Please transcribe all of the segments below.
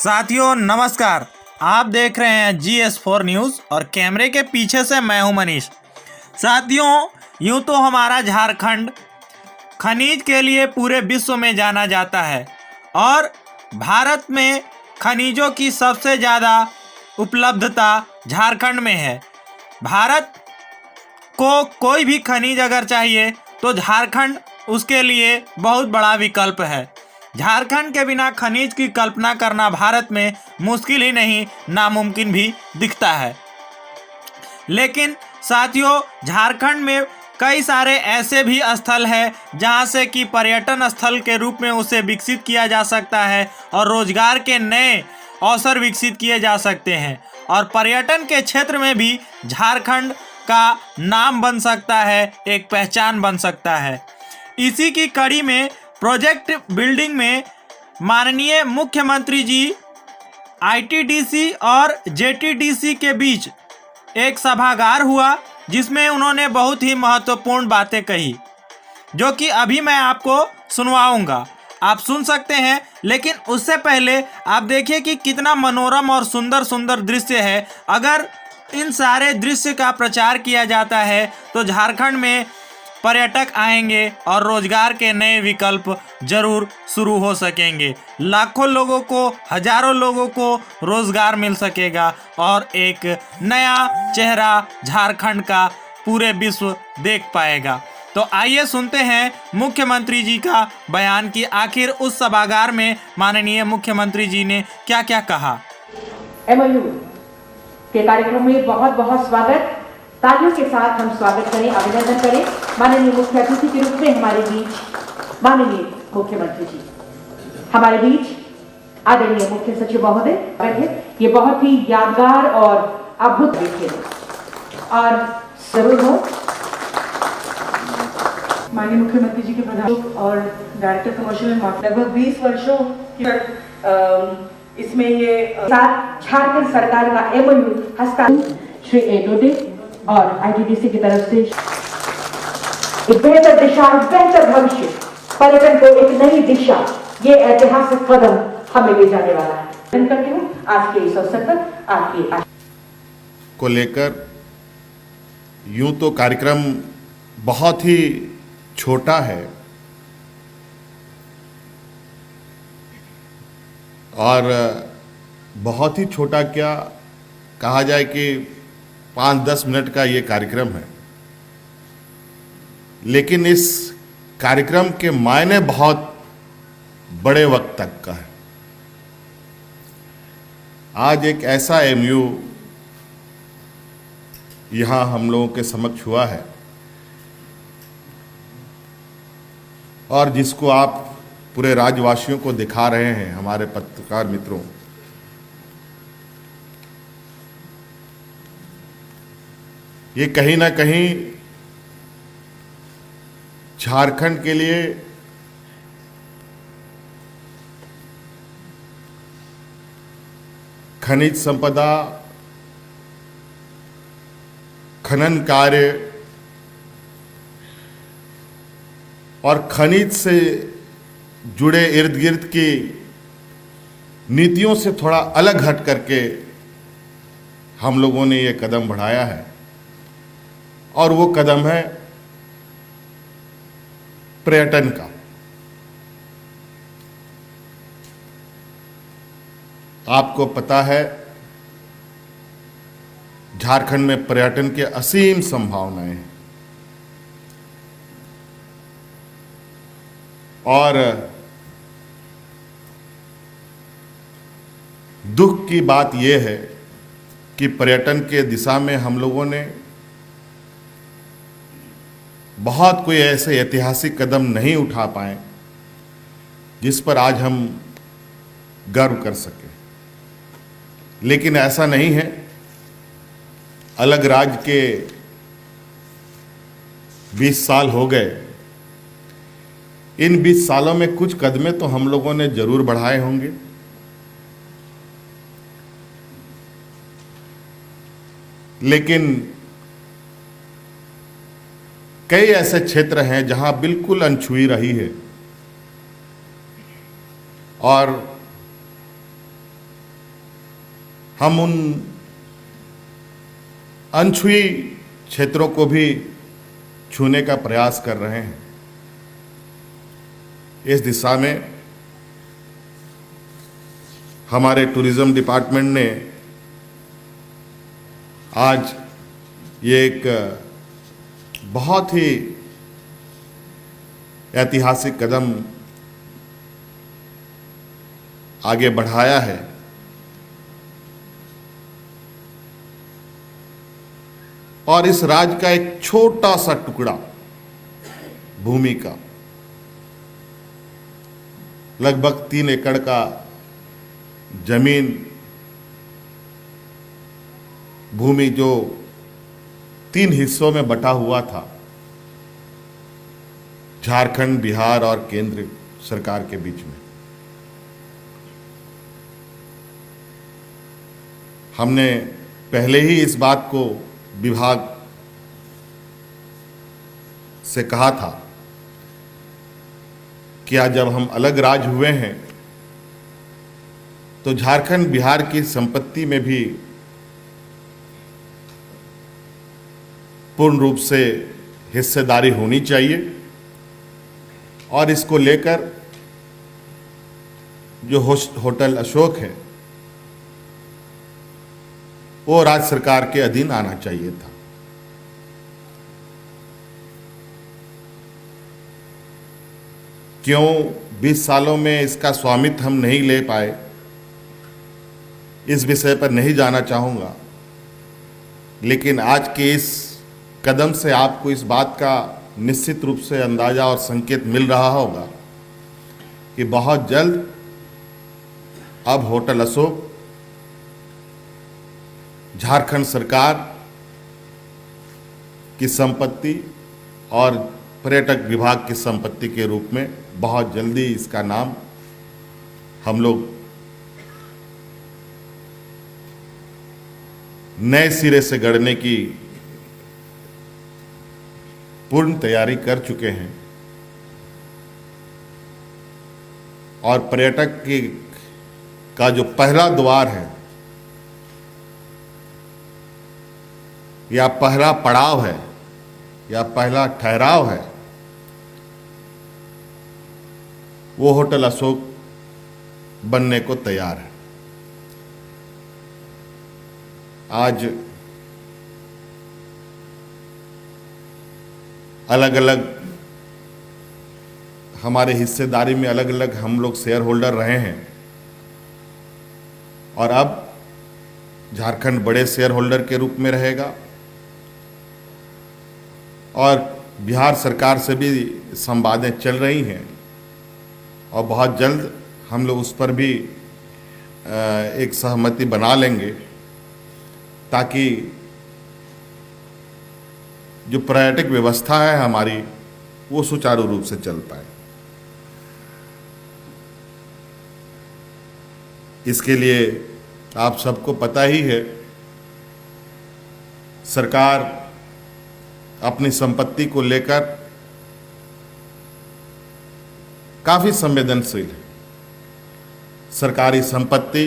साथियों नमस्कार। आप देख रहे हैं GS4 न्यूज़ और कैमरे के पीछे से मैं हूं मनीष। साथियों यूं तो हमारा झारखंड खनिज के लिए पूरे विश्व में जाना जाता है और भारत में खनिजों की सबसे ज़्यादा उपलब्धता झारखंड में है। भारत को कोई भी खनिज अगर चाहिए तो झारखंड उसके लिए बहुत बड़ा विकल्प है। झारखंड के बिना खनिज की कल्पना करना भारत में मुश्किल ही नहीं, नामुमकिन भी दिखता है। लेकिन साथियों झारखंड में कई सारे ऐसे भी स्थल हैं जहां से कि पर्यटन स्थल के रूप में उसे विकसित किया जा सकता है और रोजगार के नए अवसर विकसित किए जा सकते हैं और पर्यटन के क्षेत्र में भी झारखंड का नाम बन सकता है, एक पहचान बन सकता है। इसी की कड़ी में प्रोजेक्ट बिल्डिंग में माननीय मुख्यमंत्री जी ITDC और JTDC के बीच एक सभागार हुआ जिसमें उन्होंने बहुत ही महत्वपूर्ण बातें कही, जो कि अभी मैं आपको सुनवाऊंगा। आप सुन सकते हैं, लेकिन उससे पहले आप देखिए कि कितना मनोरम और सुंदर सुंदर दृश्य है। अगर इन सारे दृश्य का प्रचार किया जाता है तो झारखंड में पर्यटक आएंगे और रोजगार के नए विकल्प जरूर शुरू हो सकेंगे। लाखों लोगों को, हजारों लोगों को रोजगार मिल सकेगा और एक नया चेहरा झारखंड का पूरे विश्व देख पाएगा। तो आइए सुनते हैं मुख्यमंत्री जी का बयान कि आखिर उस सभागार में माननीय मुख्यमंत्री जी ने क्या क्या कहा। MOU के कार्यक्रम में बहुत बहुत स्वागत। तालियों के साथ हम स्वागत करें, अभिनंदन करें माननीय मुख्य अतिथि के रूप में हमारे बीच माननीय मुख्यमंत्री जी हमारे बीच आदरणीय मुख्य सचिव महोदय। ये बहुत ही यादगार और अद्भुत विषय और जरूर हो। माननीय मुख्यमंत्री जी के प्रधान और डायरेक्टर कमर्शियल लगभग 20 वर्षों की इसमें ये साथ झारखंड सरकार का MOU हस्ताक्षर श्री डोडे और ITDC की तरफ से एक बेहतर दिशा, बेहतर भविष्य, पर्यटन को एक नई दिशा, ये ऐतिहासिक कदम हमें ले जाने वाला है। मैं करती हूँ आज के इस अवसर पर आपकी को लेकर यूं तो कार्यक्रम बहुत ही छोटा है और बहुत ही छोटा क्या कहा जाए कि 5-10 मिनट का ये कार्यक्रम है, लेकिन इस कार्यक्रम के मायने बहुत बड़े वक्त तक का है। आज एक ऐसा MOU यहां हम लोगों के समक्ष हुआ है और जिसको आप पूरे राज्यवासियों को दिखा रहे हैं, हमारे पत्रकार मित्रों। ये कहीं ना कहीं झारखंड के लिए खनिज संपदा, खनन कार्य और खनिज से जुड़े इर्द गिर्द की नीतियों से थोड़ा अलग हट करके हम लोगों ने ये कदम बढ़ाया है और वो कदम है पर्यटन का। आपको पता है झारखंड में पर्यटन के असीम संभावनाएं हैं और दुख की बात यह है कि पर्यटन के दिशा में हम लोगों ने बहुत कोई ऐसे ऐतिहासिक कदम नहीं उठा पाए जिस पर आज हम गर्व कर सकें। लेकिन ऐसा नहीं है। अलग राज्य के 20 साल हो गए। इन 20 सालों में कुछ कदमें तो हम लोगों ने जरूर बढ़ाए होंगे, लेकिन कई ऐसे क्षेत्र हैं जहां बिल्कुल अनछुई रही है और हम उन अनछुई क्षेत्रों को भी छूने का प्रयास कर रहे हैं। इस दिशा में हमारे टूरिज्म डिपार्टमेंट ने आज ये एक बहुत ही ऐतिहासिक कदम आगे बढ़ाया है। और इस राज्य का एक छोटा सा टुकड़ा भूमि का लगभग 3 एकड़ का जमीन भूमि जो 3 हिस्सों में बटा हुआ था, झारखंड, बिहार और केंद्र सरकार के बीच में, हमने पहले ही इस बात को विभाग से कहा था कि आज जब हम अलग राज्य हुए हैं तो झारखंड, बिहार की संपत्ति में भी पूर्ण रूप से हिस्सेदारी होनी चाहिए। और इसको लेकर जो होटल अशोक है वो राज्य सरकार के अधीन आना चाहिए था। क्यों 20 सालों में इसका स्वामित्व हम नहीं ले पाए, इस विषय पर नहीं जाना चाहूँगा, लेकिन आज के इस कदम से आपको इस बात का निश्चित रूप से अंदाजा और संकेत मिल रहा होगा कि बहुत जल्द अब होटल अशोक झारखंड सरकार की संपत्ति और पर्यटक विभाग की संपत्ति के रूप में बहुत जल्दी इसका नाम हम लोग नए सिरे से गढ़ने की पूर्ण तैयारी कर चुके हैं। और पर्यटक का जो पहला द्वार है या पहला पड़ाव है या पहला ठहराव है, वो होटल अशोक बनने को तैयार है। आज अलग अलग हमारे हिस्सेदारी में अलग अलग हम लोग शेयर होल्डर रहे हैं और अब झारखंड बड़े शेयर होल्डर के रूप में रहेगा और बिहार सरकार से भी संवादें चल रही हैं और बहुत जल्द हम लोग उस पर भी एक सहमति बना लेंगे ताकि जो पर्यटक व्यवस्था है हमारी वो सुचारू रूप से चल पाए। इसके लिए आप सबको पता ही है, सरकार अपनी संपत्ति को लेकर काफी संवेदनशील है। सरकारी संपत्ति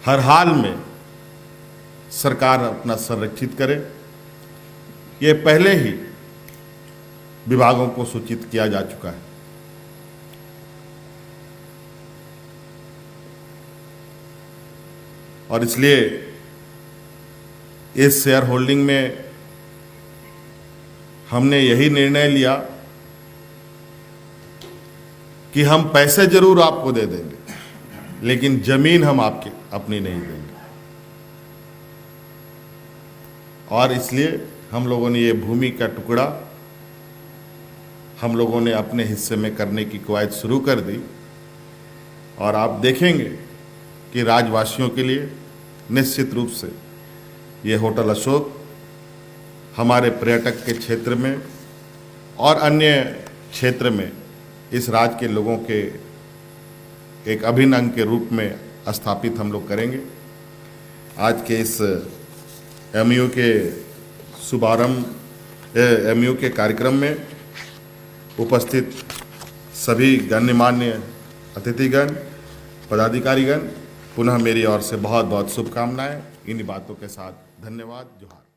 हर हाल में सरकार अपना संरक्षित करे, ये पहले ही विभागों को सूचित किया जा चुका है। और इसलिए इस शेयर होल्डिंग में हमने यही निर्णय लिया कि हम पैसे जरूर आपको दे देंगे, लेकिन जमीन हम आपकी अपनी नहीं देंगे। और इसलिए हम लोगों ने ये भूमि का टुकड़ा हम लोगों ने अपने हिस्से में करने की कवायद शुरू कर दी। और आप देखेंगे कि राज्यवासियों के लिए निश्चित रूप से ये होटल अशोक हमारे पर्यटक के क्षेत्र में और अन्य क्षेत्र में इस राज्य के लोगों के एक अभिन्न अंग के रूप में स्थापित हम लोग करेंगे। आज के इस एमयू के शुभारंभ एमयू के कार्यक्रम में उपस्थित सभी गणमान्य अतिथिगण, पदाधिकारीगण पुनः मेरी ओर से बहुत बहुत शुभकामनाएं। इन्हीं बातों के साथ धन्यवाद। जोहार।